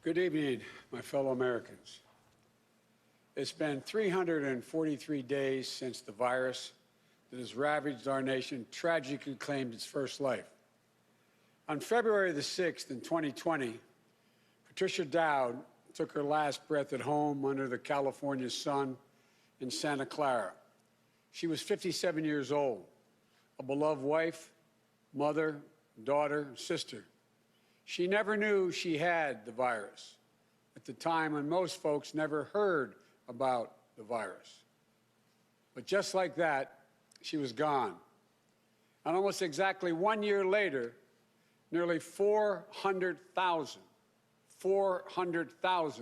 Good evening, my fellow Americans. It's been 343 days since the virus that has ravaged our nation tragically claimed its first life. On February the 6th in 2020, Patricia Dowd took her last breath at home under the California sun in Santa Clara. She was 57 years old, a beloved wife, mother, daughter, sister. She never knew she had the virus at the time when most folks never heard about the virus. But just like that, she was gone. And almost exactly 1 year later, nearly 400,000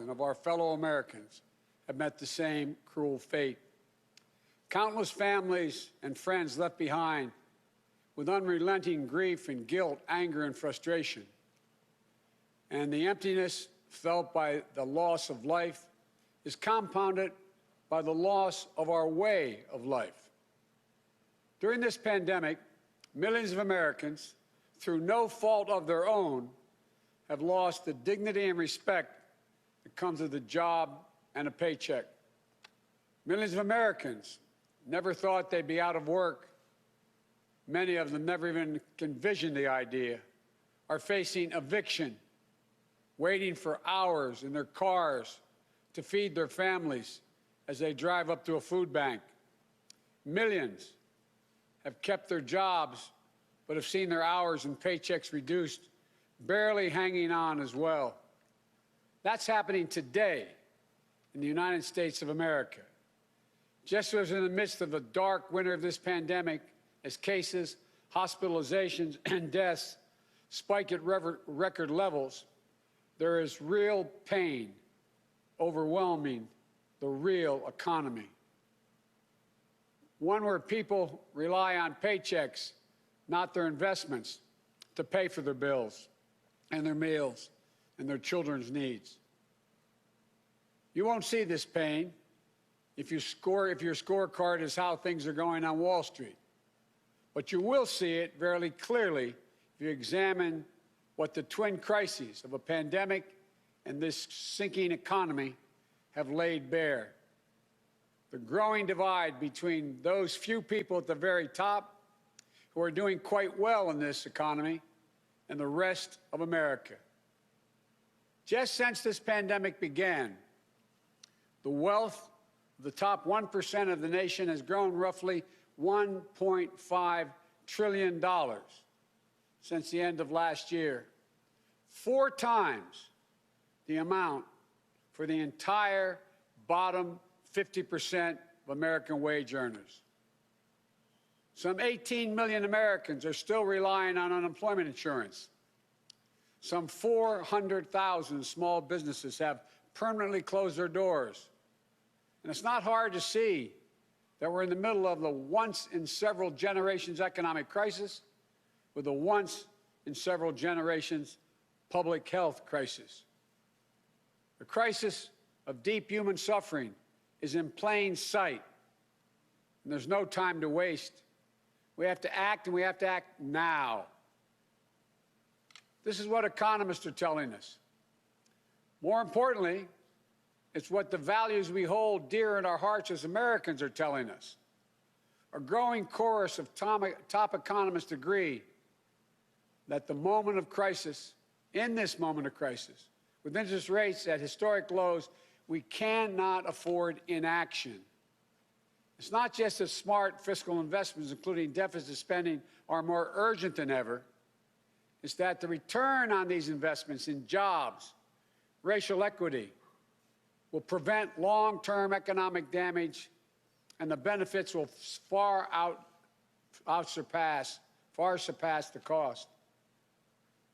of our fellow Americans have met the same cruel fate. Countless families and friends left behind with unrelenting grief and guilt, anger and frustration. And the emptiness felt by the loss of life is compounded by the loss of our way of life. During this pandemic, millions of Americans, through no fault of their own, have lost the dignity and respect that comes with a job and a paycheck. Millions of Americans never thought they'd be out of work. Many of them never even envisioned the idea, are facing eviction, waiting for hours in their cars to feed their families as they drive up to a food bank. Millions have kept their jobs but have seen their hours and paychecks reduced, barely hanging on as well. That's happening today in the United States of America. Just as in the midst of the dark winter of this pandemic, as cases, hospitalizations, and deaths spike at record levels, there is real pain overwhelming the real economy. One where people rely on paychecks, not their investments, to pay for their bills and their meals and their children's needs. You won't see this pain if your scorecard is how things are going on Wall Street. But you will see it very clearly if you examine what the twin crises of a pandemic and this sinking economy have laid bare. The growing divide between those few people at the very top who are doing quite well in this economy and the rest of America. Just since this pandemic began, the wealth of the top 1% of the nation has grown roughly $1.5 trillion since the end of last year, 4 times the amount for the entire bottom 50% of American wage earners. Some 18 million Americans are still relying on unemployment insurance. Some 400,000 small businesses have permanently closed their doors. And it's not hard to see that we're in the middle of the once-in-several-generations economic crisis with a once-in-several-generations public health crisis. The crisis of deep human suffering is in plain sight, and there's no time to waste. We have to act, and we have to act now. This is what economists are telling us. More importantly, it's what the values we hold dear in our hearts as Americans are telling us. A growing chorus of top economists agree that the moment of crisis, in this moment of crisis, with interest rates at historic lows, we cannot afford inaction. It's not just that smart fiscal investments, including deficit spending, are more urgent than ever. It's that the return on these investments in jobs, racial equity, will prevent long-term economic damage, and the benefits will far surpass the cost.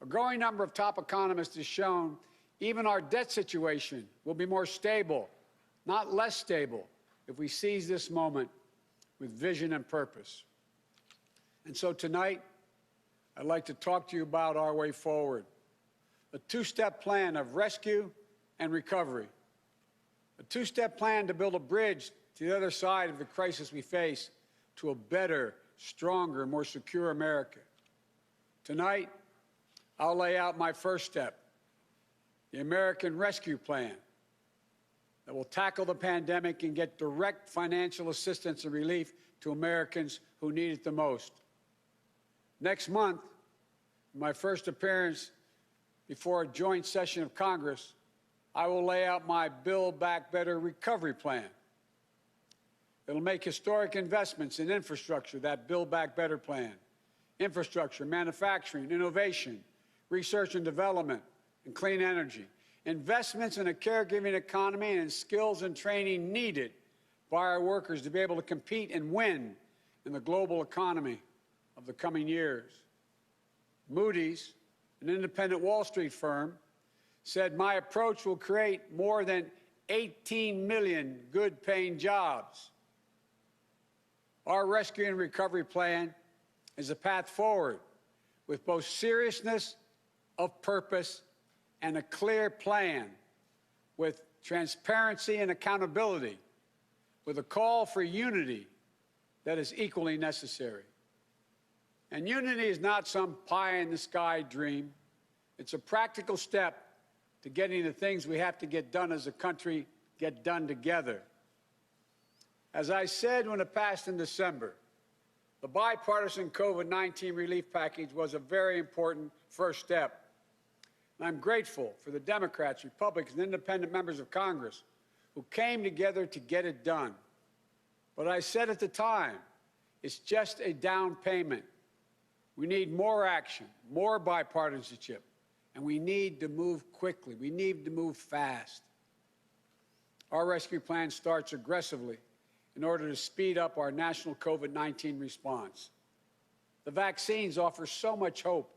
A growing number of top economists has shown even our debt situation will be more stable, not less stable, if we seize this moment with vision and purpose. And so tonight, I'd like to talk to you about our way forward, a 2-step plan of rescue and recovery, a 2-step plan to build a bridge to the other side of the crisis we face to a better, stronger, more secure America. Tonight, I'll lay out my first step, the American Rescue Plan that will tackle the pandemic and get direct financial assistance and relief to Americans who need it the most. Next month, my first appearance before a joint session of Congress, I will lay out my Build Back Better recovery plan. It'll make historic investments in infrastructure, that Build Back Better plan. Infrastructure, manufacturing, innovation, research and development, and clean energy. Investments in a caregiving economy and in skills and training needed by our workers to be able to compete and win in the global economy of the coming years. Moody's, an independent Wall Street firm, said my approach will create more than 18 million good-paying jobs. Our rescue and recovery plan is a path forward with both seriousness of purpose and a clear plan, with transparency and accountability, with a call for unity that is equally necessary. And unity is not some pie-in-the-sky dream. It's a practical step to getting the things we have to get done as a country get done together. As I said when it passed in December, the bipartisan COVID-19 relief package was a very important first step. And I'm grateful for the Democrats, Republicans, and independent members of Congress who came together to get it done. But I said at the time, it's just a down payment. We need more action, more bipartisanship, and we need to move quickly. We need to move fast. Our rescue plan starts aggressively in order to speed up our national COVID-19 response. The vaccines offer so much hope,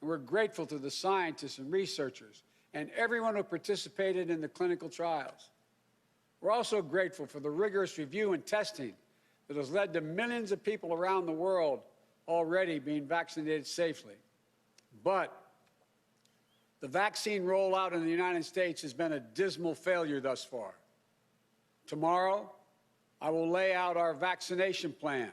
and we're grateful to the scientists and researchers and everyone who participated in the clinical trials. We're also grateful for the rigorous review and testing that has led to millions of people around the world already being vaccinated safely. But the vaccine rollout in the United States has been a dismal failure thus far. Tomorrow, I will lay out our vaccination plan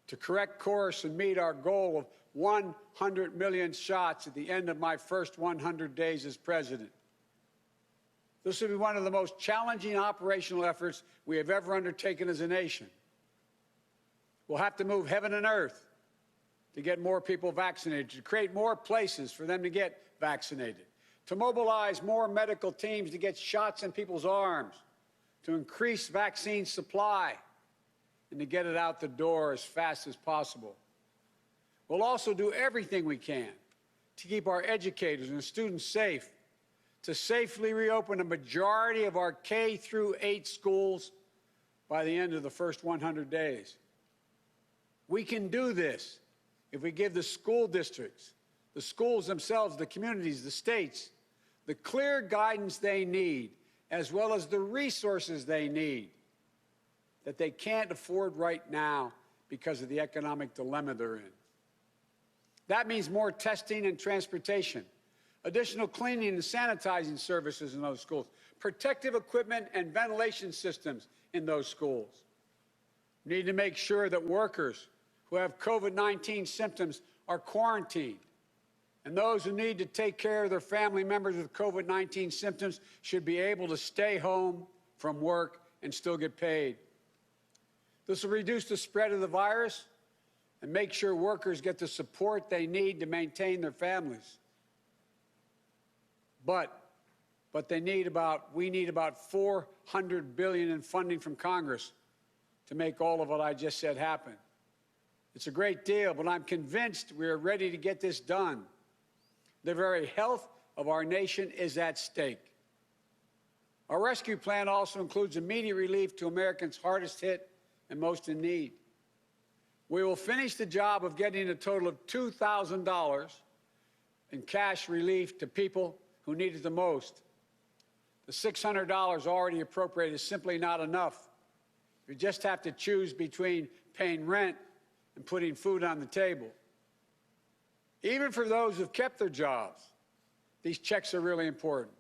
to correct course and meet our goal of 100 million shots at the end of my first 100 days as president. This will be one of the most challenging operational efforts we have ever undertaken as a nation. We'll have to move heaven and earth to get more people vaccinated, to create more places for them to get vaccinated, to mobilize more medical teams to get shots in people's arms, to increase vaccine supply, and to get it out the door as fast as possible. We'll also do everything we can to keep our educators and students safe, to safely reopen a majority of our K-8 schools by the end of the first 100 days. We can do this if we give the school districts, the schools themselves, the communities, the states, the clear guidance they need, as well as the resources they need that they can't afford right now because of the economic dilemma they're in. That means more testing and transportation, additional cleaning and sanitizing services in those schools, protective equipment and ventilation systems in those schools. We need to make sure that workers who have COVID-19 symptoms are quarantined, and those who need to take care of their family members with COVID-19 symptoms should be able to stay home from work and still get paid. This will reduce the spread of the virus and make sure workers get the support they need to maintain their families. But we need about $400 billion in funding from Congress to make all of what I just said happen. It's a great deal, but I'm convinced we are ready to get this done. The very health of our nation is at stake. Our rescue plan also includes immediate relief to Americans hardest hit and most in need. We will finish the job of getting a total of $2,000 in cash relief to people who need it the most. The $600 already appropriated is simply not enough. You just have to choose between paying rent and putting food on the table. Even for those who've kept their jobs, these checks are really important.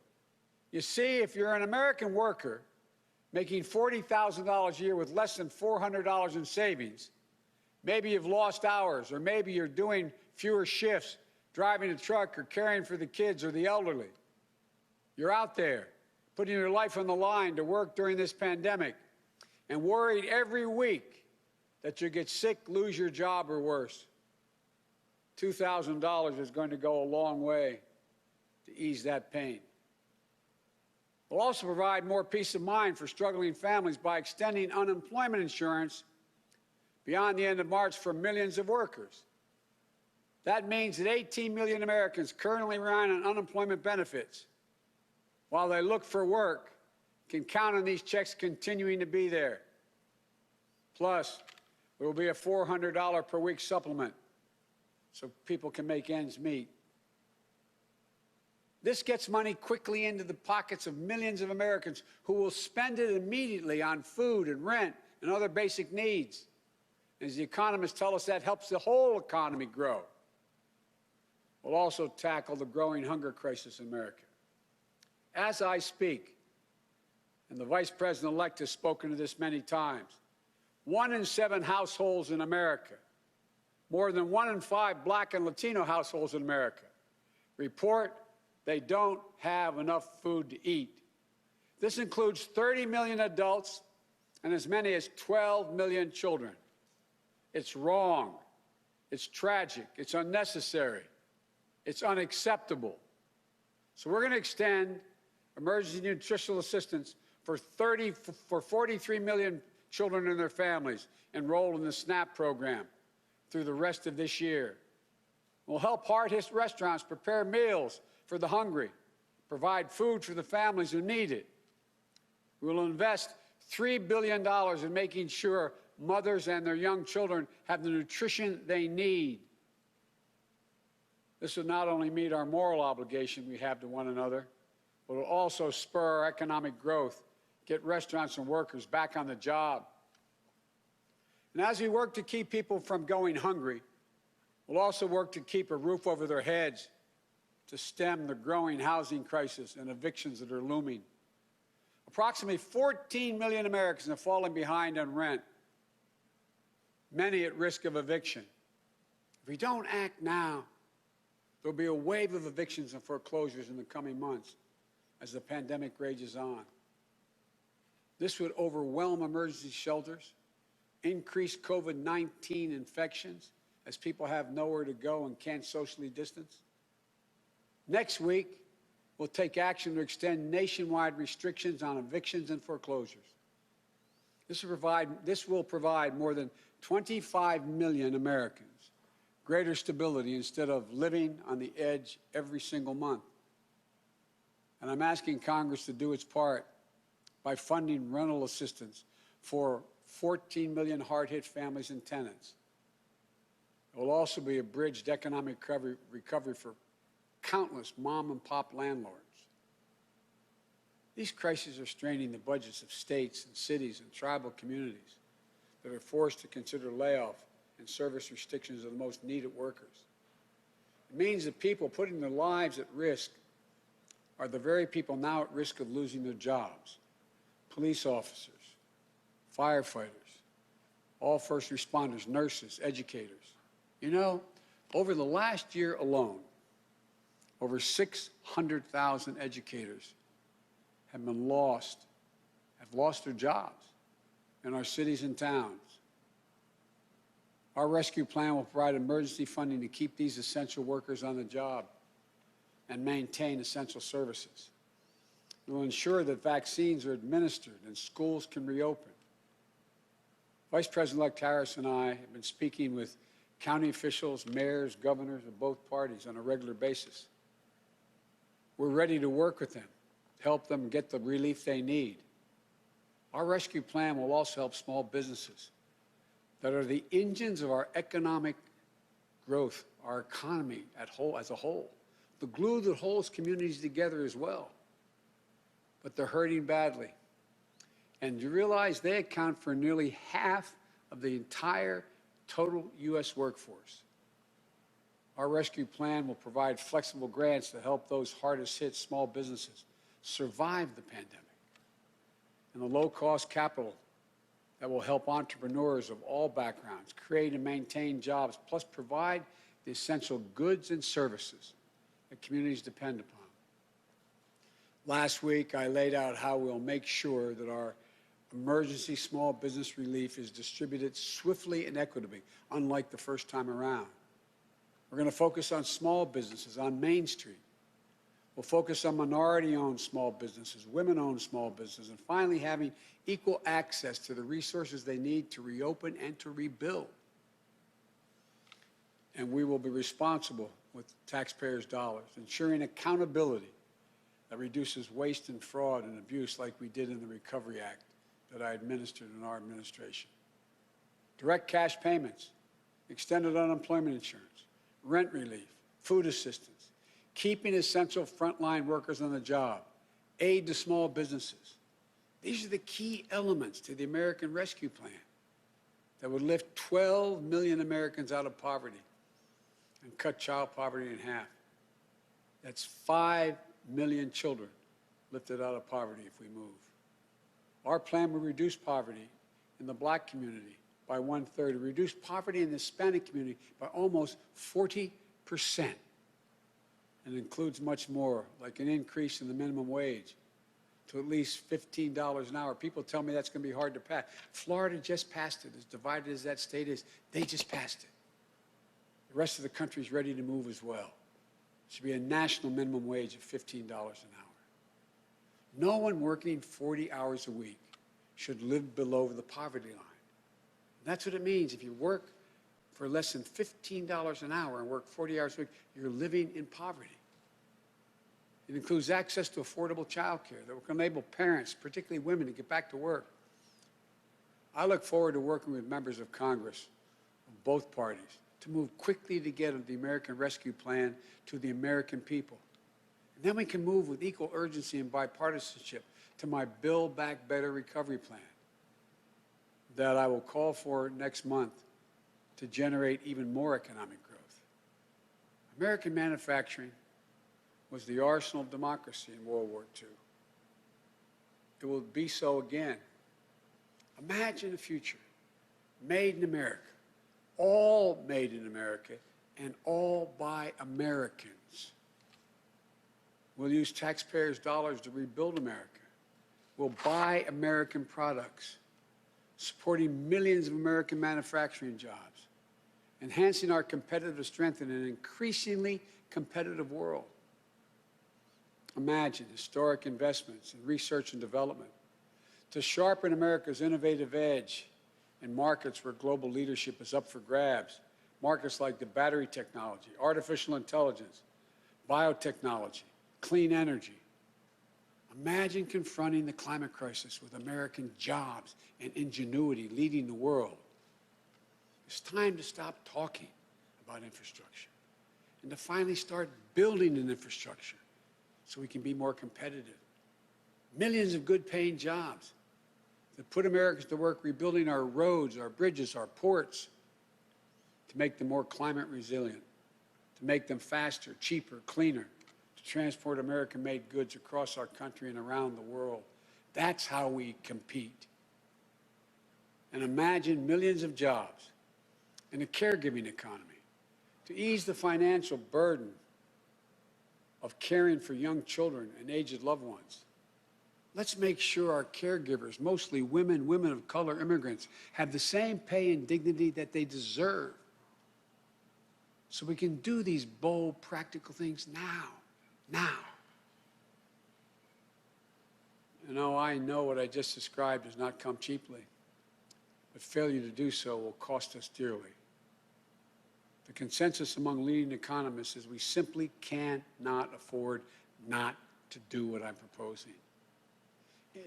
You see, if you're an American worker making $40,000 a year with less than $400 in savings, maybe you've lost hours, or maybe you're doing fewer shifts, driving a truck or caring for the kids or the elderly. You're out there putting your life on the line to work during this pandemic and worried every week that you get sick, lose your job, or worse. $2,000 is going to go a long way to ease that pain. We'll also provide more peace of mind for struggling families by extending unemployment insurance beyond the end of March for millions of workers. That means that 18 million Americans currently relying on unemployment benefits while they look for work can count on these checks continuing to be there. Plus, there will be a $400 per week supplement so people can make ends meet. This gets money quickly into the pockets of millions of Americans who will spend it immediately on food and rent and other basic needs. As the economists tell us, that helps the whole economy grow. We'll also tackle the growing hunger crisis in America. As I speak, and the Vice President-elect has spoken to this many times, 1 in 7 households in America, more than 1 in 5 Black and Latino households in America, report they don't have enough food to eat. This includes 30 million adults and as many as 12 million children. It's wrong. It's tragic. It's unnecessary. It's unacceptable. So we're going to extend emergency nutritional assistance for 43 million children and their families enrolled in the SNAP program through the rest of this year. We'll help hard-hit restaurants prepare meals for the hungry, provide food for the families who need it. We will invest $3 billion in making sure mothers and their young children have the nutrition they need. This will not only meet our moral obligation we have to one another, but will also spur our economic growth, get restaurants and workers back on the job. And as we work to keep people from going hungry, we'll also work to keep a roof over their heads, to stem the growing housing crisis and evictions that are looming. Approximately 14 million Americans have fallen behind on rent, many at risk of eviction. If we don't act now, there'll be a wave of evictions and foreclosures in the coming months as the pandemic rages on. This would overwhelm emergency shelters, increase COVID-19 infections as people have nowhere to go and can't socially distance. Next week, we'll take action to extend nationwide restrictions on evictions and foreclosures. This will provide more than 25 million Americans greater stability instead of living on the edge every single month. And I'm asking Congress to do its part by funding rental assistance for 14 million hard-hit families and tenants. It will also be a bridge to economic recovery for countless mom-and-pop landlords. These crises are straining the budgets of states and cities and tribal communities that are forced to consider layoff and service restrictions of the most needed workers. It means that people putting their lives at risk are the very people now at risk of losing their jobs. Police officers, firefighters, all first responders, nurses, educators. You know, over the last year alone, over 600,000 educators have lost their jobs in our cities and towns. Our rescue plan will provide emergency funding to keep these essential workers on the job and maintain essential services. It will ensure that vaccines are administered and schools can reopen. Vice President-elect Harris and I have been speaking with county officials, mayors, governors of both parties on a regular basis. We're ready to work with them, help them get the relief they need. Our rescue plan will also help small businesses that are the engines of our economic growth, our economy as a whole, the glue that holds communities together as well. But they're hurting badly. And you realize they account for nearly half of the entire total U.S. workforce. Our rescue plan will provide flexible grants to help those hardest hit small businesses survive the pandemic, and the low-cost capital that will help entrepreneurs of all backgrounds create and maintain jobs, plus provide the essential goods and services that communities depend upon. Last week, I laid out how we'll make sure that our emergency small business relief is distributed swiftly and equitably, unlike the first time around. We're going to focus on small businesses on Main Street. We'll focus on minority-owned small businesses, women-owned small businesses, and finally having equal access to the resources they need to reopen and to rebuild. And we will be responsible with taxpayers' dollars, ensuring accountability that reduces waste and fraud and abuse like we did in the Recovery Act that I administered in our administration. Direct cash payments, extended unemployment insurance, rent relief, food assistance, keeping essential frontline workers on the job, aid to small businesses. These are the key elements to the American Rescue Plan that would lift 12 million Americans out of poverty and cut child poverty in half. That's 5 million children lifted out of poverty if we move. Our plan will reduce poverty in the Black community by 1/3, reduce poverty in the Hispanic community by almost 40%. And includes much more, like an increase in the minimum wage to at least $15 an hour. People tell me that's going to be hard to pass. Florida just passed it. As divided as that state is, they just passed it. The rest of the country is ready to move as well. It should be a national minimum wage of $15 an hour. No one working 40 hours a week should live below the poverty line. That's what it means. If you work for less than $15 an hour and work 40 hours a week, you're living in poverty. It includes access to affordable child care that will enable parents, particularly women, to get back to work. I look forward to working with members of Congress of both parties to move quickly to get the American Rescue Plan to the American people. And then we can move with equal urgency and bipartisanship to my Build Back Better recovery plan that I will call for next month to generate even more economic growth. American manufacturing was the arsenal of democracy in World War II. It will be so again. Imagine a future made in America, all made in America, and all by Americans. We'll use taxpayers' dollars to rebuild America. We'll buy American products, supporting millions of American manufacturing jobs, enhancing our competitive strength in an increasingly competitive world. Imagine historic investments in research and development to sharpen America's innovative edge in markets where global leadership is up for grabs, markets like the battery technology, artificial intelligence, biotechnology, clean energy. Imagine confronting the climate crisis with American jobs and ingenuity leading the world. It's time to stop talking about infrastructure and to finally start building an infrastructure so we can be more competitive. Millions of good-paying jobs that put Americans to work rebuilding our roads, our bridges, our ports, to make them more climate resilient, to make them faster, cheaper, cleaner, to transport American-made goods across our country and around the world. That's how we compete. And imagine millions of jobs in a caregiving economy to ease the financial burden of caring for young children and aged loved ones. Let's make sure our caregivers, mostly women, women of color, immigrants, have the same pay and dignity that they deserve. So we can do these bold, practical things now. You know, I know what I just described does not come cheaply, but failure to do so will cost us dearly. The consensus among leading economists is we simply cannot afford not to do what I'm proposing.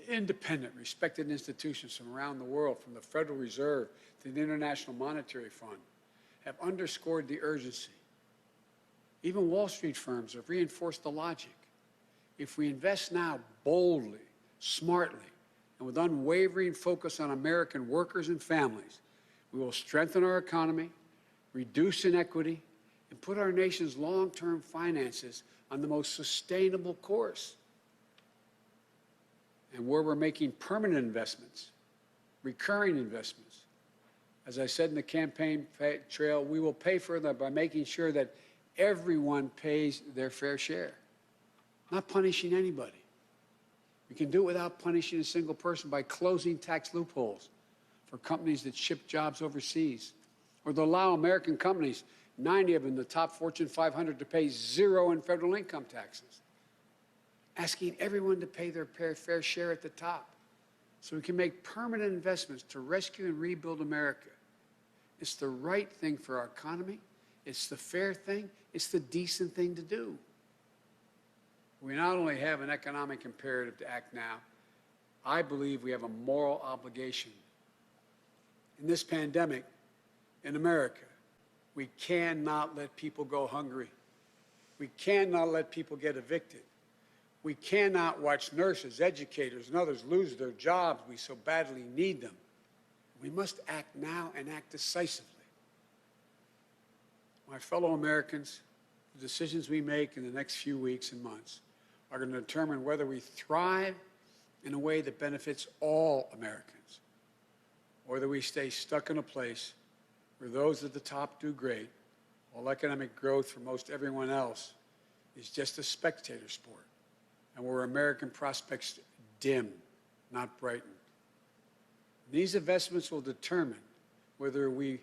Independent, respected institutions from around the world, from the Federal Reserve to the International Monetary Fund, have underscored the urgency. Even Wall Street firms have reinforced the logic. If we invest now boldly, smartly, and with unwavering focus on American workers and families, we will strengthen our economy, reduce inequity, and put our nation's long-term finances on the most sustainable course. And where we're making permanent investments, recurring investments, as I said in the campaign trail, we will pay for them by making sure that everyone pays their fair share, not punishing anybody. We can do it without punishing a single person by closing tax loopholes for companies that ship jobs overseas, or to allow American companies, 90 of them, the top Fortune 500, to pay zero in federal income taxes, asking everyone to pay their fair share at the top so we can make permanent investments to rescue and rebuild America. It's the right thing for our economy. It's the fair thing. It's the decent thing to do. We not only have an economic imperative to act now, I believe we have a moral obligation. In this pandemic, in America, we cannot let people go hungry. We cannot let people get evicted. We cannot watch nurses, educators, and others lose their jobs. We so badly need them. We must act now and act decisively. My fellow Americans, the decisions we make in the next few weeks and months are going to determine whether we thrive in a way that benefits all Americans, or that we stay stuck in a place where those at the top do great, while economic growth for most everyone else is just a spectator sport, and where American prospects dim, not brighten. These investments will determine whether we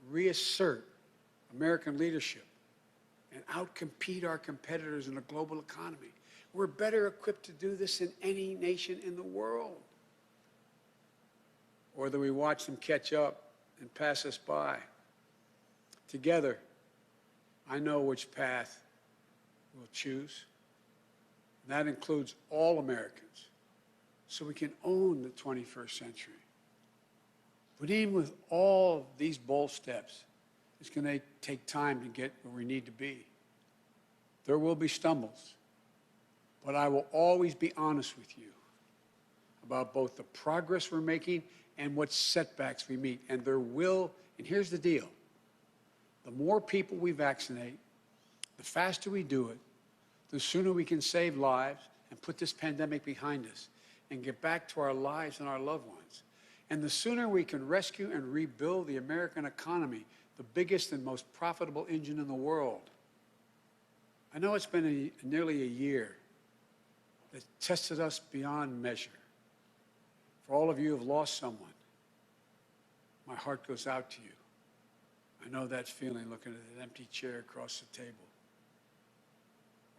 reassert American leadership and outcompete our competitors in a global economy. We're better equipped to do this than any nation in the world. Or that we watch them catch up and pass us by. Together, I know which path we'll choose. And that includes all Americans, so we can own the 21st century. But even with all these bold steps, it's going to take time to get where we need to be. There will be stumbles, but I will always be honest with you about both the progress we're making and what setbacks we meet. And there will, and here's the deal, the more people we vaccinate, the faster we do it, the sooner we can save lives and put this pandemic behind us and get back to our lives and our loved ones. And the sooner we can rescue and rebuild the American economy, the biggest and most profitable engine in the world. I know it's been nearly a year that tested us beyond measure. For all of you who have lost someone, my heart goes out to you. I know that feeling looking at that empty chair across the table.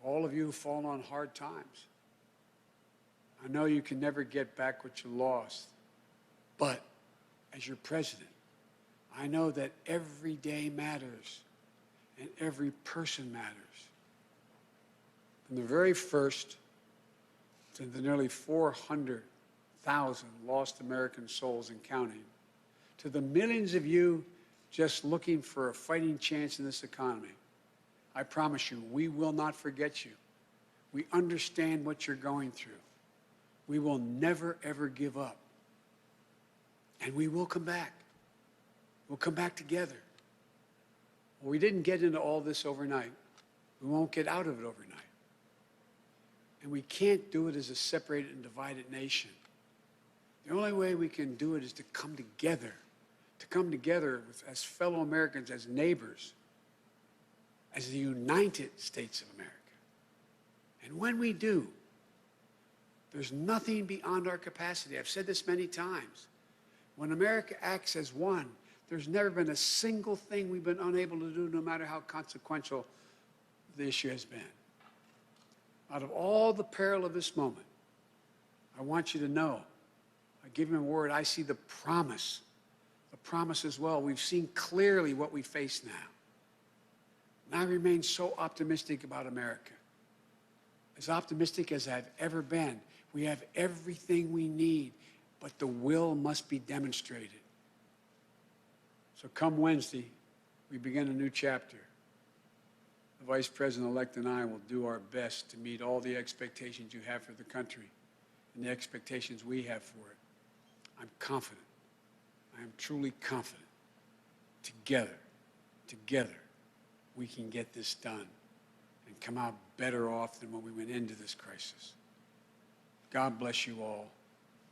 All of you who've fallen on hard times. I know you can never get back what you lost, but as your president, I know that every day matters and every person matters. From the very first to the nearly 400,000 lost American souls and counting, to the millions of you just looking for a fighting chance in this economy, I promise you, we will not forget you. We understand what you're going through. We will never, ever give up. And we will come back. We'll come back together. Well, we didn't get into all this overnight. We won't get out of it overnight. And we can't do it as a separated and divided nation. The only way we can do it is to come together as fellow Americans, as neighbors, as the United States of America. And when we do, there's nothing beyond our capacity. I've said this many times. When America acts as one, there's never been a single thing we've been unable to do, no matter how consequential the issue has been. Out of all the peril of this moment, I want you to know, I give you a word, I see the promise as well. We've seen clearly what we face now. And I remain so optimistic about America. As optimistic as I've ever been. We have everything we need, but the will must be demonstrated. So come Wednesday, we begin a new chapter. The Vice President-elect and I will do our best to meet all the expectations you have for the country and the expectations we have for it. I'm confident. I am truly confident. Together, we can get this done and come out better off than when we went into this crisis. God bless you all,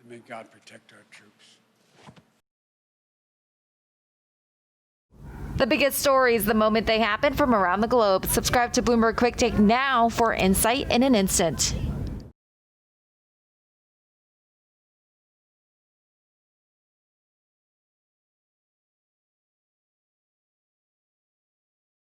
and may God protect our troops. The biggest stories the moment they happen from around the globe. Subscribe to Bloomberg Quick Take now for insight in an instant.